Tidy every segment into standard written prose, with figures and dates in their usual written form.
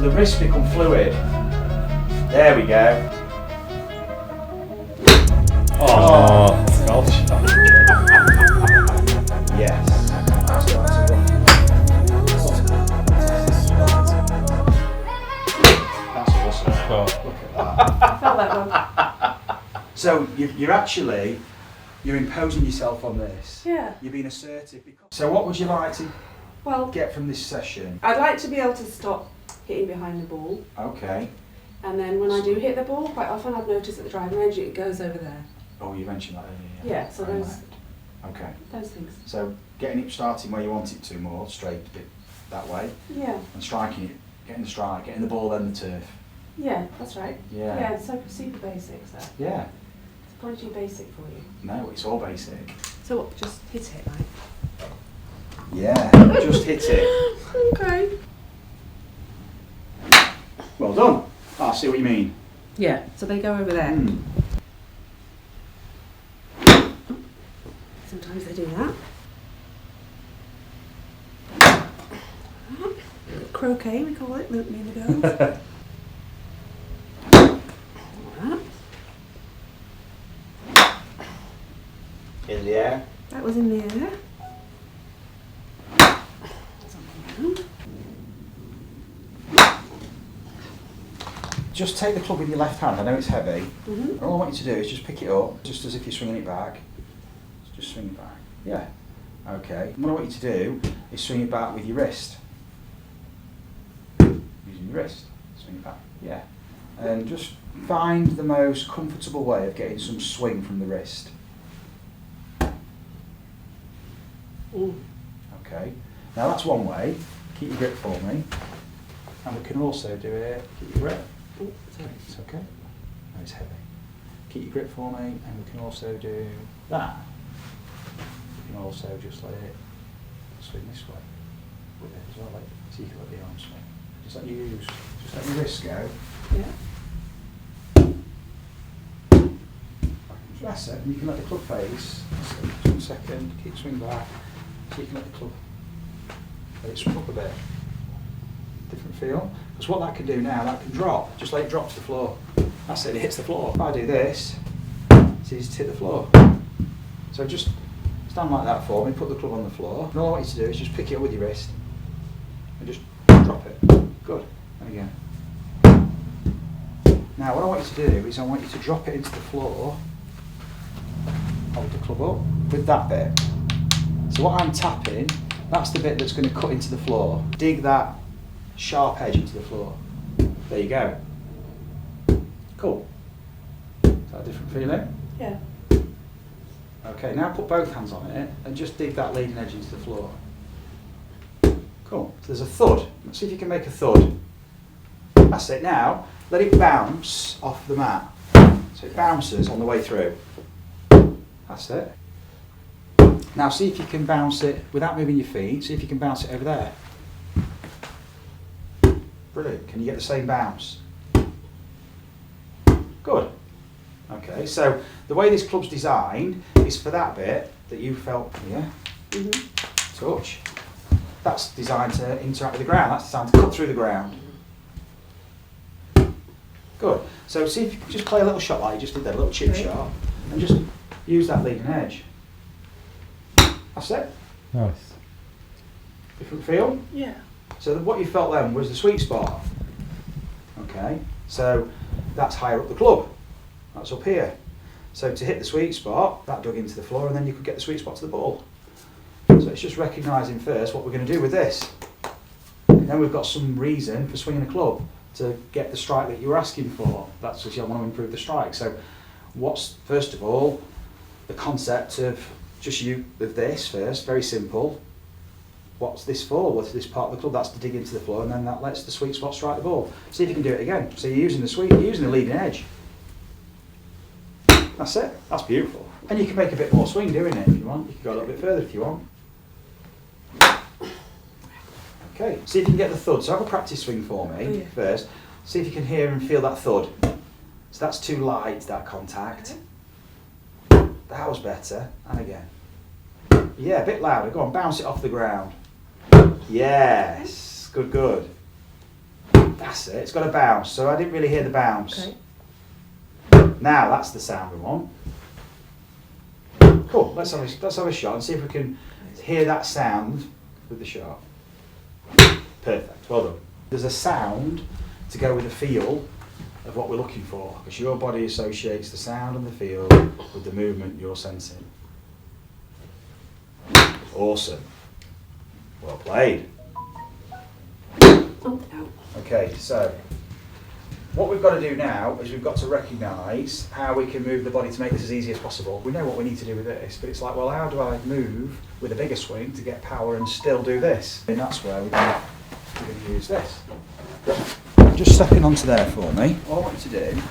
the wrist become fluid. There we go. Oh, golf shot. Yes. That's awesome. Oh. Look at that. I felt that one. So you're imposing yourself on this. Yeah. You're being assertive. So what would you like to Well, get from this session? I'd like to be able to stop hitting behind the ball. Okay. And then when I do hit the ball, quite often I've noticed at the driving range it goes over there. Oh, you mentioned that earlier. Yeah, so Very those, left. Okay. those things. So getting it starting where you want it to more, straight a bit that way, Yeah, and striking it, getting the strike, getting the ball then the turf. yeah, that's right. Yeah. Yeah, it's super basic, so. Yeah. It's probably too basic for you. No, it's all basic. So what, just hit it, right? Yeah, just hit it. Okay. Well done. I see what you mean. Yeah, so they go over there. Mm. Sometimes they do that. Croquet, we call it, me and the girls. Like that. In the air. That was in the air. Something around. Just take the club with your left hand. I know it's heavy. Mhm. All I want you to do is just pick it up, just as if you're swinging it back. Just swing it back. Yeah. Okay. And what I want you to do is swing it back with your wrist. Using your wrist. Swing it back. Yeah. And just find the most comfortable way of getting some swing from the wrist. Okay. Now that's one way. Keep your grip for me. And we can also do it. Keep your grip. Oh, sorry. It's okay. No, it's heavy. Keep your grip for me, and we can also do that. We can also just let it swing this way with it as well, like, so you can let the arm swing. Just let your wrist go. Yeah. That's it. And you can let the club face. Just 1 second. Keep swing back. So you can let the club let it swing up a bit. Different feel. Because what that can do now, that can drop. Just let it drop to the floor. That's it. It hits the floor. If I do this, it's easy to hit the floor. So just stand like that for me. Put the club on the floor. And all I want you to do is just pick it up with your wrist and just drop it. Good. And again. Now what I want you to do is I want you to drop it into the floor. Hold the club up with that bit. So what I'm tapping, that's the bit that's going to cut into the floor. Dig that sharp edge into the floor. There you go. Cool. Is that a different feeling? Yeah. Okay, now put both hands on it and just dig that leading edge into the floor. Cool. So there's a thud. Let's see if you can make a thud. That's it. Now, let it bounce off the mat. So it bounces on the way through. That's it. Now see if you can bounce it without moving your feet. See if you can bounce it over there. Brilliant. Can you get the same bounce? Good. Okay, so the way this club's designed is for that bit that you felt here, touch. That's designed to interact with the ground. That's designed to cut through the ground. Good. So see if you can just play a little shot like you just did there, a little chip shot, and just use that leading edge. That's it. Nice. Different feel? Yeah. So what you felt then was the sweet spot. Okay, so that's higher up the club. That's up here. So to hit the sweet spot, that dug into the floor, and then you could get the sweet spot to the ball. So it's just recognising first what we're going to do with this. And then we've got some reason for swinging a club to get the strike that you were asking for. That's because I want to improve the strike. So what's, first of all, the concept of this first, very simple. What's this for? What's this part of the club? That's to dig into the floor, and then that lets the sweet spot strike the ball. See if you can do it again. So you're using the leading edge. That's it. That's beautiful. And you can make a bit more swing doing it if you want. You can go a little bit further if you want. Okay. See if you can get the thud. So have a practice swing for me first. See if you can hear and feel that thud. So that's too light, that contact. That was better. And again. Yeah, a bit louder. Go on, bounce it off the ground. Yes. Good, good. That's it. It's got a bounce. So I didn't really hear the bounce. Okay. Now that's the sound we want. Cool. Let's have a shot and see if we can hear that sound with the shot. Perfect. Well done. There's a sound to go with the feel of what we're looking for, because your body associates the sound and the feel with the movement you're sensing. Awesome. Well played. Oh, no. Okay, so what we've got to do now is we've got to recognise how we can move the body to make this as easy as possible. We know what we need to do with this, but it's like, well, how do I move with a bigger swing to get power and still do this? And that's where we're going to use this. Just stepping onto there for me. All I want you to do,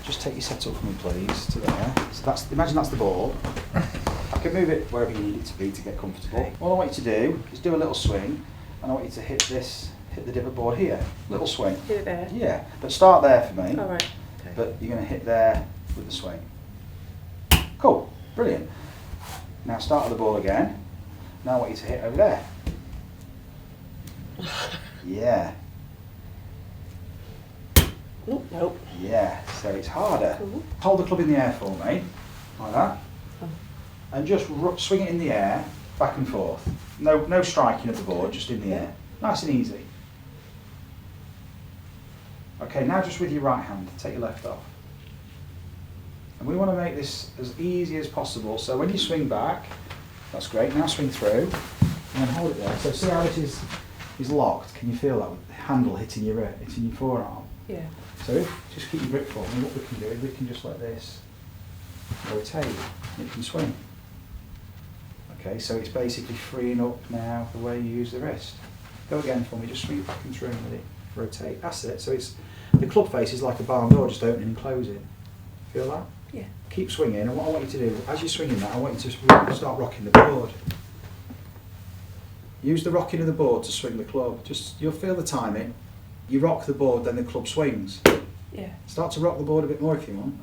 just take your setup for me, please, to there. So imagine that's the ball. I can move it wherever you need it to be to get comfortable. All I want you to do is do a little swing, and I want you to hit the divot board here. Little swing. Hit it there? Yeah, but start there for me. All right. Okay. But you're going to hit there with the swing. Cool, brilliant. Now start with the ball again. Now I want you to hit over there. Yeah. Oh, nope. Yeah, so it's harder. Cool. Hold the club in the air for me, like that. Oh. And just swing it in the air, back and forth. No striking of the board, just in the air. Nice and easy. Okay, now just with your right hand, take your left off. And we want to make this as easy as possible. So when you swing back, that's great. Now swing through, and then hold it there. So see how it is locked? Can you feel that with the handle hitting your forearm? Yeah. So just keep your grip for me. What we can do is we can just let this rotate, and it can swing. Okay, so it's basically freeing up now the way you use the wrist. Go again for me, just swing it back and through and let it rotate. That's it. So it's the club face is like a barn door, just opening and closing. Feel that? Yeah. Keep swinging, and what I want you to do, as you're swinging that, I want you to start rocking the board. Use the rocking of the board to swing the club. Just, you'll feel the timing. You rock the board, then the club swings. Yeah. Start to rock the board a bit more if you want.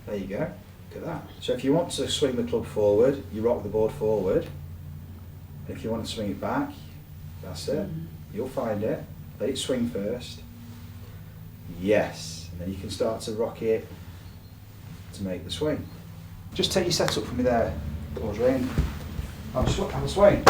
There you go. Look at that. So if you want to swing the club forward, you rock the board forward. And if you want to swing it back, that's it. You'll find it. Let it swing first. Yes. And then you can start to rock it to make the swing. Just take your setup for me there, Audrey, and have a swing.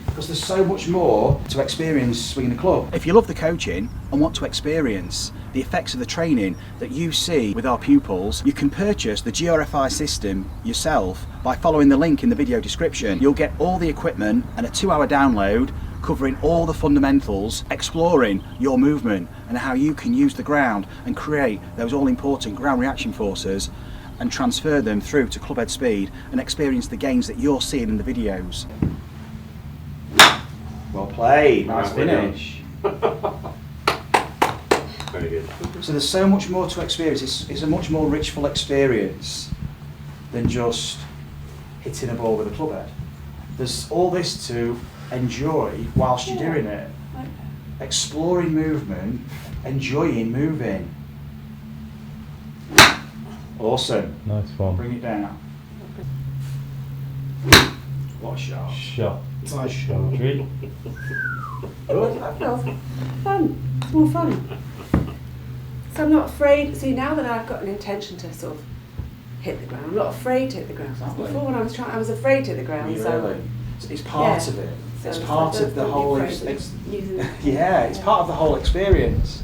Because there's so much more to experience swinging a club. If you love the coaching and want to experience the effects of the training that you see with our pupils, you can purchase the GRFI system yourself by following the link in the video description. You'll get all the equipment and a 2-hour download covering all the fundamentals, exploring your movement and how you can use the ground and create those all-important ground reaction forces and transfer them through to club head speed and experience the gains that you're seeing in the videos. Well played, nice finish. Very good. So there's so much more to experience. It's a much more rich, full experience than just hitting a ball with a club head. There's all this to enjoy whilst you're doing it. Exploring movement, enjoying moving. Awesome. Nice one. Bring it down. What a shot. Shot. Nice shot. Audrey. Good. That feels fun. It's more fun. So I'm not afraid. See, now that I've got an intention to sort of hit the ground, I'm not afraid to hit the ground. Exactly. Before when I was afraid to hit the ground. Really? It's part Yeah. of it. So It's it's part like of the don't be whole. afraid of using it. Yeah, it's part of the whole experience.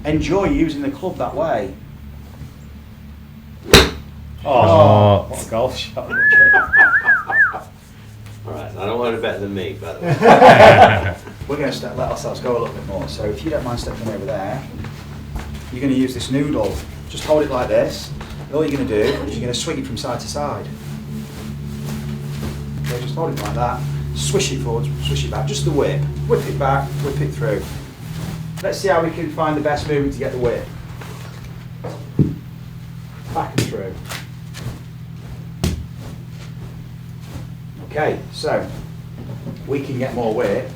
Enjoy using the club that way. Oh, what a golf shot. Alright, I don't want it better than me, by the way. We're going to let ourselves go a little bit more. So if you don't mind stepping over there, you're going to use this noodle. Just hold it like this. And all you're going to do is you're going to swing it from side to side. Okay, just hold it like that. Swish it forward, swish it back. Just the whip. Whip it back, whip it through. Let's see how we can find the best movement to get the whip. Back and through. Okay, so we can get more whip.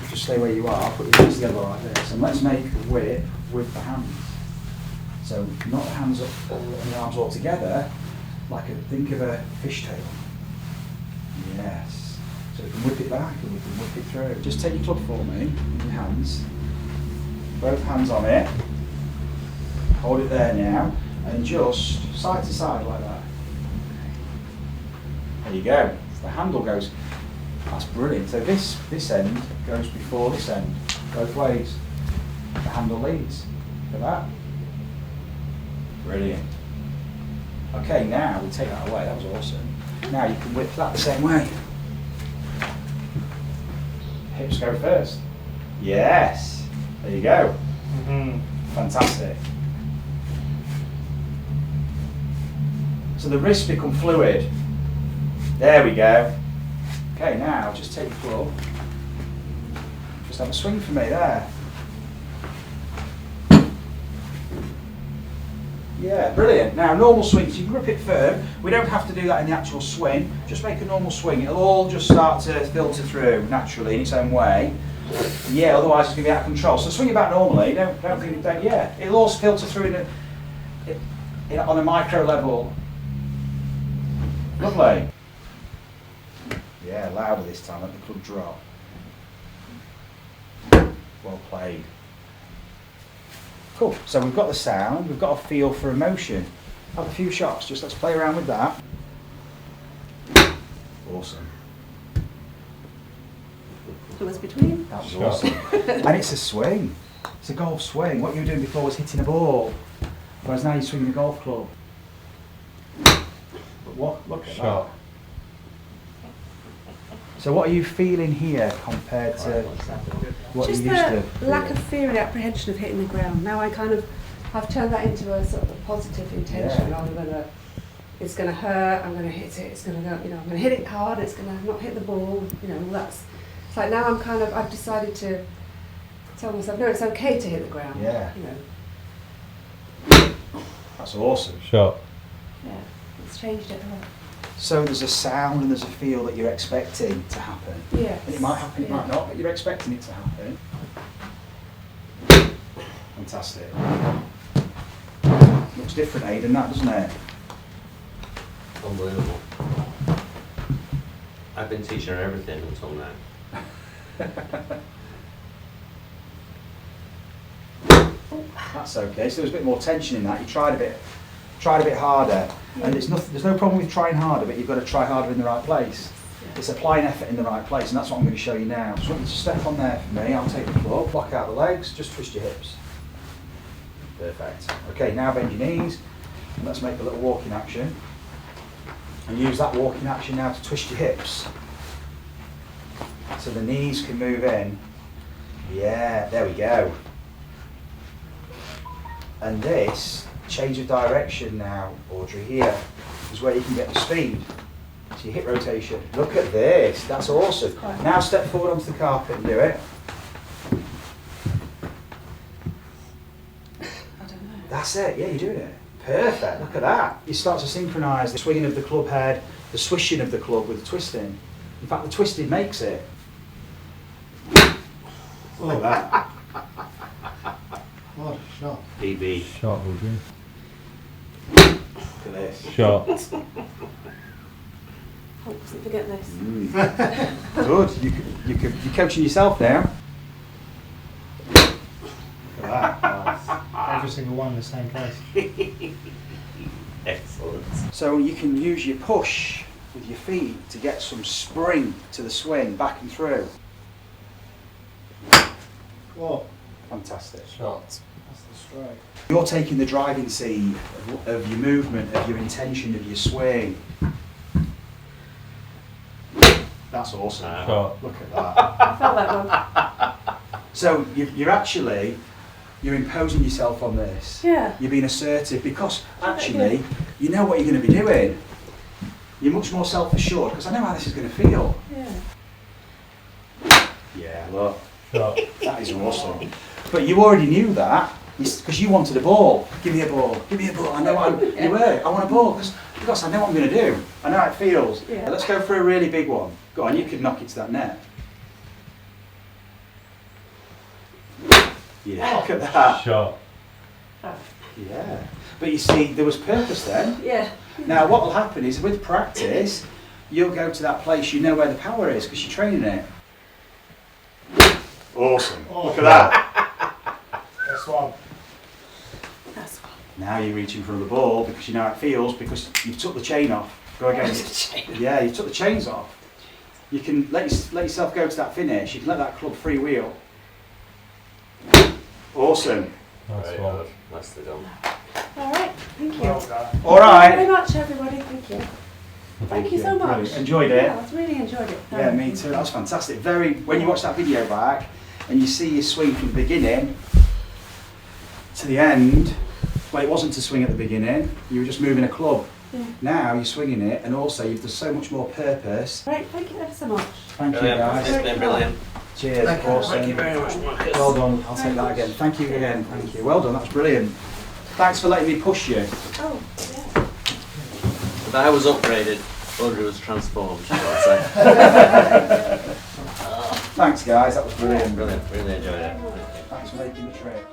Just stay where you are, put your hands together like this, and let's make the whip with the hands. So not the hands up and the arms all together, think of a fishtail. Yes. So we can whip it back and we can whip it through. Just take your club for me in your hands, Both hands on it. Hold it there now, and just side to side like that. There you go. The handle goes. That's brilliant. So this end goes before this end, both ways. The handle leads. Look at that. Brilliant. Okay, now we take that away. That was awesome. Now you can whip that the same way. Hips go first. Yes. There you go. Fantastic. So the wrists become fluid. There we go. Okay, now just take the club. Just have a swing for me there. Yeah, brilliant. Now, normal swings, you can grip it firm. We don't have to do that in the actual swing. Just make a normal swing. It'll all just start to filter through naturally in its own way. Yeah, otherwise it's going to be out of control. So swing it back normally. Yeah, it'll all filter through on a micro level. Lovely. Yeah, louder this time. Let the club drop. Well played. Cool. So we've got the sound, we've got a feel for emotion. Have a few shots, just let's play around with that. Awesome. What was between? That was awesome. And it's a swing. It's a golf swing. What you were doing before was hitting a ball, whereas now you're swinging a golf club. But what? Look at that. So what are you feeling here compared to what Just you used to the feel? lack of fear and apprehension of hitting the ground. Now I kind of have turned that into a sort of a positive intention rather than a, it's going to hurt, I'm going to hit it, it's going to go, I'm going to hit it hard, it's going to not hit the ball, all that's, it's like now I've decided to tell myself, no, it's okay to hit the ground. Yeah. That's awesome. Shot. Yeah, it's changed it a lot. So there's a sound and there's a feel that you're expecting to happen. Yes. And it might happen, it might not, but you're expecting it to happen. Fantastic. Looks different, Aiden, that, doesn't it? Unbelievable. I've been teaching her everything until now. That's okay. So there's a bit more tension in that. You tried a bit harder. Yeah. And there's no problem with trying harder, but you've got to try harder in the right place. Yeah. It's applying effort in the right place, and that's what I'm going to show you now. Just want you to step on there for me. I'll take the club, block out the legs, just twist your hips. Perfect. Okay, now bend your knees, and let's make a little walking action. And use that walking action now to twist your hips. So the knees can move in. Yeah, there we go. And this, change of direction now, Audrey, here is where you can get the speed. So your hip rotation. Look at this, that's awesome. Now step forward onto the carpet and do it. I don't know. That's it, yeah, you're doing it. Perfect, look at that. You start to synchronise the swinging of the club head, the swishing of the club with the twisting. In fact, the twisting makes it. Look at that. What a shot. PB. Shot, would you? Look at this. Shot. Oh, mustn't forget this. Good, you're coaching yourself now. Look at that. Every single one in the same place. Excellent. So you can use your push with your feet to get some spring to the swing, back and through. Whoa. Fantastic. Shot. That's the strike. You're taking the driving seat of your movement, of your intention, of your swing. That's awesome. Shot. Look at that. I felt that one. So you're imposing yourself on this. Yeah. You're being assertive because actually you know what you're going to be doing. You're much more self-assured because I know how this is going to feel. Yeah. Yeah, look. Shot. That is awesome. But you already knew that because you wanted a ball. Give me a ball. Give me a ball. I know what you were. I want a ball because I know what I'm going to do. I know how it feels. Yeah. Let's go for a really big one. Go on, you could knock it to that net. Yeah, look at that. Shot. Yeah. But you see, there was purpose then. Yeah. Now what will happen is with practice, you'll go to that place you know where the power is because you're training it. Awesome. Look at that. one. That's one. Now you're reaching for the ball because you know how it feels because you've took the chain off. Go again. Yeah, you took the chains off. You can let yourself go to that finish. You can let that club freewheel. Awesome. Nice Very one. good. Nicely done. All right, thank you. Well done. All Thank you very right. much, everybody. Thank you. Thank you so much. Brilliant. Enjoyed it? Yeah, I really enjoyed it. Yeah, me too. That was fantastic. When you watch that video back and you see your swing from the beginning to the end, well, it wasn't to swing at the beginning. You were just moving a club. Yeah. Now you're swinging it, and also you've done so much more purpose. Great, thank you ever so much. Thank you, Brilliant. guys. It's been brilliant. Cheers. Awesome. Thank you very much, Marcus. Well done. I'll take that again. Thank you again. Thank you. Well done. That was brilliant. Thanks for letting me push you. Oh, yeah. If I was upgraded, Audrey was transformed, shall I say. Thanks, guys. That was brilliant. Brilliant. Really enjoyed it. Thanks for making the trip.